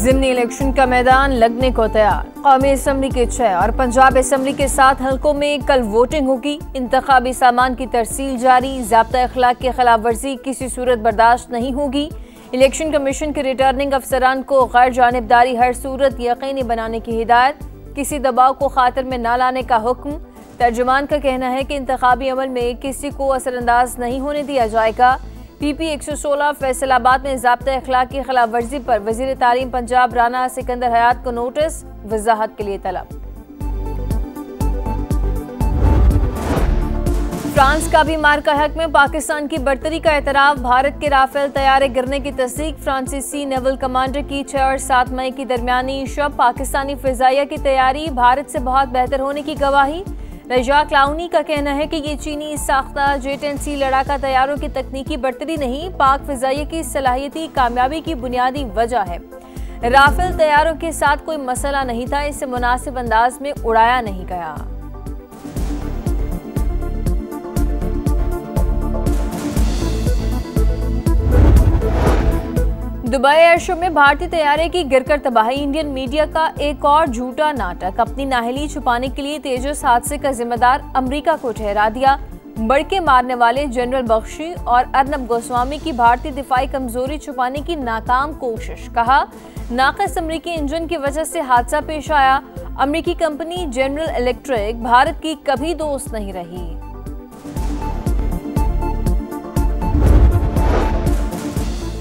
ज़िमनी election का मैदान लगने को तैयार। कौमी असम्बली के 6 और पंजाब असम्बली के 7 हलकों में कल वोटिंग होगी। इंतखाबी सामान की तरसील जारी। ज़ाब्ता अखलाक की खिलाफ वर्जी किसी सूरत बर्दाश्त नहीं होगी। इलेक्शन कमीशन के रिटर्निंग अफसरान को गैर जानिबदारी हर सूरत यकीनी बनाने की हिदायत। किसी दबाव को खातिर में न लाने का हुक्म। तर्जुमान का कहना है कि इंतखाबी अमल में किसी को असरअंदाज नहीं होने दिया जाएगा। PP 116 फैसलाबाद में ज़ाब्ता अखलाक की खिलाफ वर्जी पर वज़ीर तालीम पंजाब राना सिकंदर हयात को नोटिस, वजाहत के लिए तलब। फ्रांस का भी मार्का हक में पाकिस्तान की बर्तरी का एतराफ़। भारत के राफेल तैयारे गिरने की तस्दीक। फ्रांसीसी नेवल कमांडर की 6 और 7 मई की दरमियानी शब पाकिस्तानी फ़िज़ाइया की तैयारी भारत से बहुत बेहतर होने की गवाही। रजा क्लाउनी का कहना है कि ये चीनी साख्ता J-10C लड़ाका तैयारों की तकनीकी बर्तरी नहीं, पाक फ़िज़ाइया की सलाहियती कामयाबी की बुनियादी वजह है। राफेल तैयारों के साथ कोई मसला नहीं था, इसे मुनासिब अंदाज में उड़ाया नहीं गया। दुबई एयर शो में भारतीय तैयारे की गिरकर तबाही। इंडियन मीडिया का एक और झूठा नाटक। अपनी नाहली छुपाने के लिए तेजस हादसे का जिम्मेदार अमेरिका को ठहरा दिया। बड़के मारने वाले जनरल बख्शी और अर्नब गोस्वामी की भारतीय दिफाई कमजोरी छुपाने की नाकाम कोशिश। कहा, नाक़िस अमेरिकी इंजन की वजह से हादसा पेश आया। अमेरिकी कंपनी जनरल इलेक्ट्रिक भारत की कभी दोस्त नहीं रही।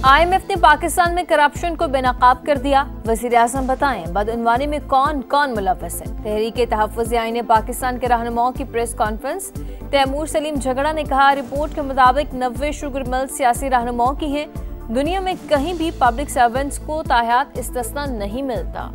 IMF ने पाकिस्तान में करप्शन को बेनकाब कर दिया। वज़ीर आज़म बताएं, बदअनवानी में कौन कौन मुलव्वस है। तहरीके तहफ़्फ़ुज़ आईन पाकिस्तान के रहनुमाओं की प्रेस कॉन्फ्रेंस। तैमूर सलीम झगड़ा ने कहा, रिपोर्ट के मुताबिक 90 शुगर मिल सियासी रहनुमाओं की हैं। दुनिया में कहीं भी पब्लिक सर्वेंट्स को ताहयात इस्तिस्ना नहीं मिलता।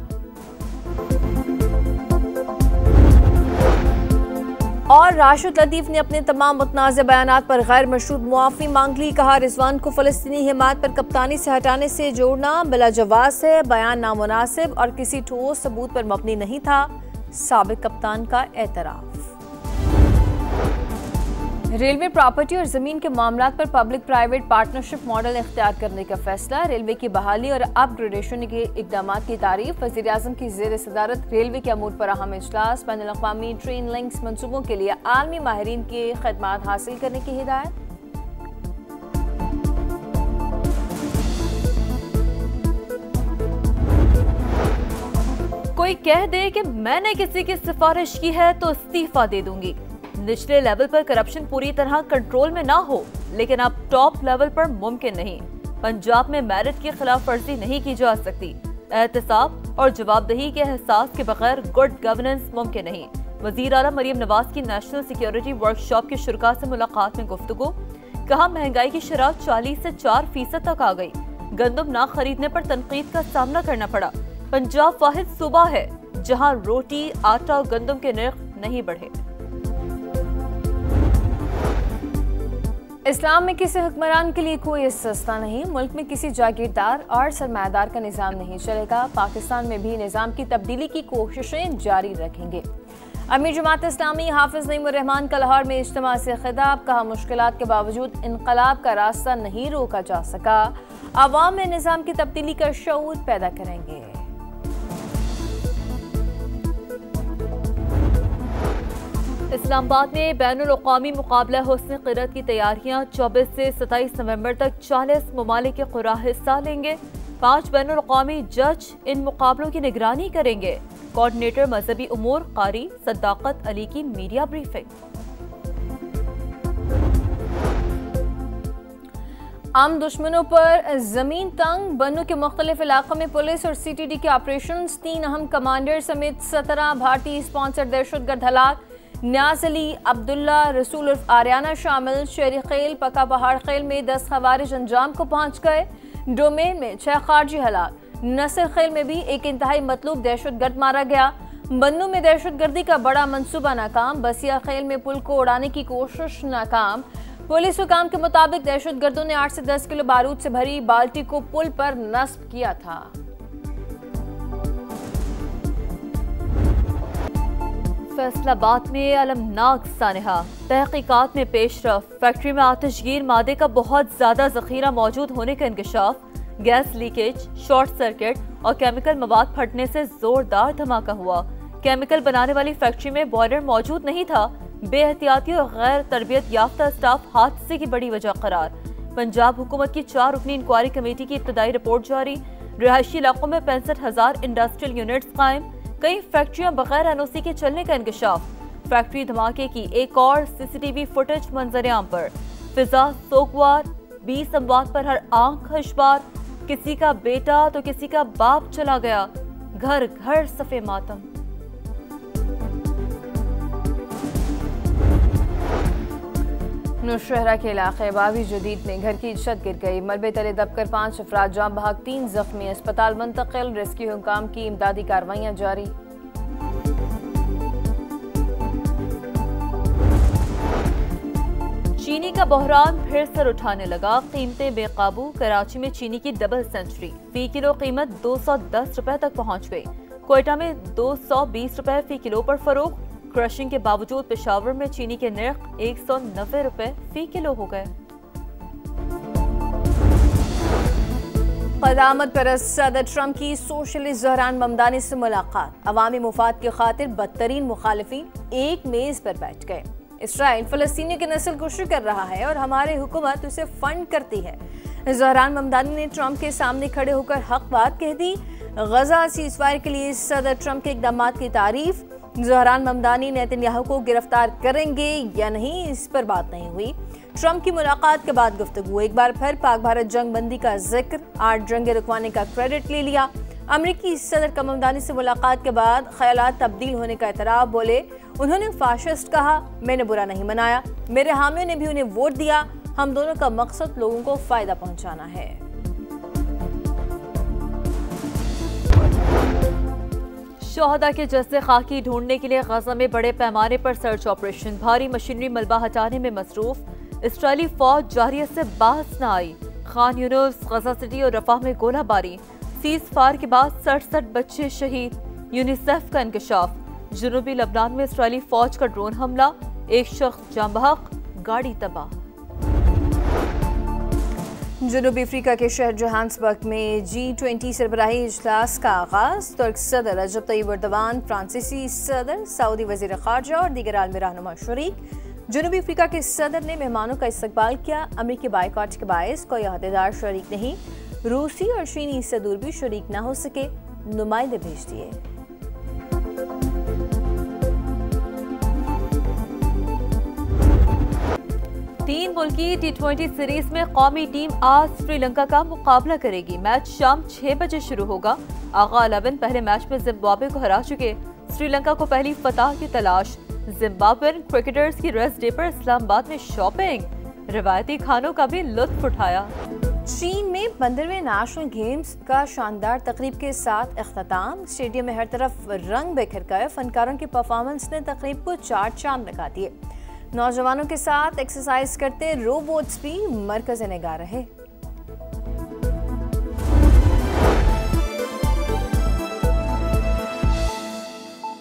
और राशिद लतीफ़ ने अपने तमाम मुतनाज़ बयानात पर गैर मशरूत मुआफ़ी मांग ली। कहा, रिजवान को फ़लस्तीनी हिमायत पर कप्तानी से हटाने से जोड़ना बिलाजवाज़ है। बयान नामुनासिब और किसी ठोस सबूत पर मबनी नहीं था। साबिक़ कप्तान का एतराफ़। रेलवे प्रॉपर्टी और ज़मीन के मामलात पर पब्लिक प्राइवेट पार्टनरशिप मॉडल इख्तियार करने का फैसला। रेलवे की बहाली और अपग्रेडेशन के इक़दामात की तारीफ। वज़ीर आज़म की ज़ेर सदारत रेलवे के अमूर पर अहम इजलास। बैनुल-अक़वामी ट्रेन लिंक्स मनसूबों के लिए आलमी माहिरीन की खदमात हासिल करने की हिदायत। कोई कह दे कि मैंने किसी की सिफारिश की है तो इस्तीफा दे दूंगी। निचले लेवल पर करप्शन पूरी तरह कंट्रोल में ना हो, लेकिन अब टॉप लेवल पर मुमकिन नहीं। पंजाब में मेरिट की खिलाफ वर्जी नहीं की जा सकती। एहतसाब और जवाबदेही के एहसास के बगैर गुड गवर्नेंस मुमकिन नहीं। वज़ीर आला मरियम नवाज की नेशनल सिक्योरिटी वर्कशॉप के शुरका से मुलाकात में गुफ्तगू। कहा, महंगाई की शरह 40 से 4% तक आ गई। गंदम ना खरीदने पर तनकीद का सामना करना पड़ा। पंजाब वाहिद सूबा है जहाँ रोटी, आटा और गंदम के नर्ख नहीं बढ़े। इस्लाम में किसी हुक्मरान के लिए कोई सस्ता नहीं। मुल्क में किसी जागीरदार और सरमायादार का निज़ाम नहीं चलेगा। पाकिस्तान में भी निज़ाम की तब्दीली की कोशिशें जारी रखेंगे। अमीर जमात इस्लामी हाफिज नईमुर रहमान का लाहौर में इज्तिमा से खिताब। कहा, मुश्किलात के बावजूद इनकलाब का रास्ता नहीं रोका जा सका। अवाम में निज़ाम की तब्दीली का शऊर पैदा करेंगे। इस्लामाबाद में बैनुल-अक़वामी मुकाबला हुस्न क़िरत की तैयारियां 24 से 27 नवंबर तक 40 ममालिक के क़ुरा हिस्सा लेंगे। 5 बैनुल-अक़वामी जज इन मुकाबलों की निगरानी करेंगे। कोऑर्डिनेटर मजहबी उमूर कारी सद्दाकत अली की मीडिया ब्रीफिंग। आम दुश्मनों पर जमीन तंग। बन्नू के मुख्तलिफ इलाकों में पुलिस और CTD के ऑपरेशन। 3 अहम कमांडर समेत 17 भारतीय स्पॉन्सर दहशतगर्द हलाक। न्याज अली, अब्दुल्ला, रसूल उर्फ आर्याना शामिल। शेरी खेल, पका पहाड़ खेल में 10 खवारिज अंजाम को पहुंच गए। डोमेन में 6 खारजी हलाक। नसर खेल में भी एक इंतहाई मतलूब दहशतगर्द मारा गया। बन्नू में दहशतगर्दी का बड़ा मंसूबा नाकाम। बसिया खेल में पुल को उड़ाने की कोशिश नाकाम। पुलिस हुकाम के मुताबिक दहशतगर्दों ने 8 से 10 किलो बारूद से भरी बाल्टी को पुल पर नस्ब किया था। फैसलाबाद में अलमनाक सानहा। तहकीकात में पेशरफ। फैक्ट्री में आतिशगीर मादे का बहुत ज्यादा जखीरा मौजूद होने का इंकशाफ। गैस लीकेज, शॉर्ट सर्किट और केमिकल मवाद फटने से जोरदार धमाका हुआ। केमिकल बनाने वाली फैक्ट्री में बॉयलर मौजूद नहीं था। बेहतियाती और गैर तरबियत याफ्ता स्टाफ हादसे की बड़ी वजह करार। पंजाब हुकूमत की 4 रुकनी इंक्वायरी कमेटी की इब्तदाई रिपोर्ट जारी। रिहायशी इलाकों में 65,000 इंडस्ट्रियल यूनिट्स कायम। कई फैक्ट्रियां बगैर एनओसी के चलने का इंकशाफ। फैक्ट्री धमाके की एक और सीसीटीवी फुटेज मंजर-ए-आम पर। फिजा सोगवार, 20 अमवात पर हर आंख खशबार। किसी का बेटा तो किसी का बाप चला गया। घर घर सफे मातम। नौशहरा के इलाके बावी जदीद में घर की छत गिर गई। मलबे तले दबकर 5 अफराद जाँ बहक, 3 जख्मी अस्पताल मुंतकिल। रेस्क्यू हुकाम की इमदादी कार्रवाइयां जारी। चीनी का बहरान फिर सर उठाने लगा। कीमतें बेकाबू। कराची में चीनी की डबल सेंचुरी। फी किलो कीमत 210 रुपए तक पहुंच गई। कोयटा में 220 रुपए फी किलो पर फरोख्त। क्रशिंग के बावजूद पेशावर में चीनी के नर्ख 190 रुपए फी किलो हो गए। क़यामत परस्त सदर ट्रंप की सोशलिस्ट ज़हरान ममदानी से मुलाकात। अवामी मुफाद की खातिर बदतरीन मुखालिफिन एक मेज पर बैठ गए। इसराइल फ़लस्तीनियों की नस्ल कुशी कर रहा है और हमारी हुकूमत उसे फंड करती है। ज़हरान ममदानी ने ट्रंप के सामने खड़े होकर हक बात कह दी। गजा सीज़फायर के लिए सदर ट्रंप के इक़दामात की तारीफ। ज़हरान ममदानी नेतन्याहू को गिरफ्तार करेंगे या नहीं, इस पर बात नहीं हुई। ट्रंप की मुलाकात के बाद गुफ्तगू। एक बार फिर पाक भारत जंग बंदी का जिक्र। 8 जंगे रुकवाने का क्रेडिट ले लिया। अमरीकी सदर का ममदानी से मुलाकात के बाद ख्यालात तब्दील होने का एतराफ़। बोले, उन्होंने फाशिस्ट कहा, मैंने बुरा नहीं मनाया। मेरे हामियों ने भी उन्हें वोट दिया। हम दोनों का मकसद लोगों को फायदा पहुंचाना है। शोहदा के जस्से खाकी ढूंढने के लिए गजा में बड़े पैमाने पर सर्च ऑपरेशन। भारी मशीनरी मलबा हटाने में मसरूफ। इस्राइली फौज जारियत से बाहस न आई। खान यूनुस, गजा सिटी और रफाह में गोलाबारी। सीज फायर के बाद 67 बच्चे शहीद। यूनिसेफ का इंकशाफ। जनूबी लबनान में इस्राइली फौज का ड्रोन हमला। एक शख्स जाँ बहक, गाड़ी तबाह। जनूबी अफ्रीका के शहर जोहान्सबर्ग में G20 सरबराही इजलास का आगाज। तुर्क सदर रजब तय्यब एर्दोगान, फ्रांसीसी सदर, सऊदी वजीर खारजा और दीगर आलमी रहनुमा शरीक। जनूबी अफ्रीका के सदर ने मेहमानों का इस्तकबाल किया। अमरीकी बाइकॉट के बायस कोई अहदेदार शरीक नहीं। रूसी और चीनी सदूर भी शरीक न हो सके, नुमाइंदे भेज दिए। तीन मुल्की T20 सीरीज में कौमी टीम आज श्रीलंका का मुकाबला करेगी। मैच शाम 6 बजे शुरू होगा। आगा 11 पहले मैच में जिम्बाब्वे को हरा चुके। श्रीलंका को पहली फतह की तलाश। जिम्बाब्वेन क्रिकेटर्स की रेस्ट डे पर इस्लामाबाद में शॉपिंग। रिवायती खानों का भी लुत्फ उठाया। चीन में 15वें नेशनल गेम्स का शानदार तकरीब के साथ इख्तिताम। स्टेडियम में हर तरफ रंग बिखर गए। फनकारों की परफॉर्मेंस ने तकरीब को 4 चांद लगा दिए। नौजवानों के साथ एक्सरसाइज करते रोबोट्स भी मरकज़ निगाह रहे।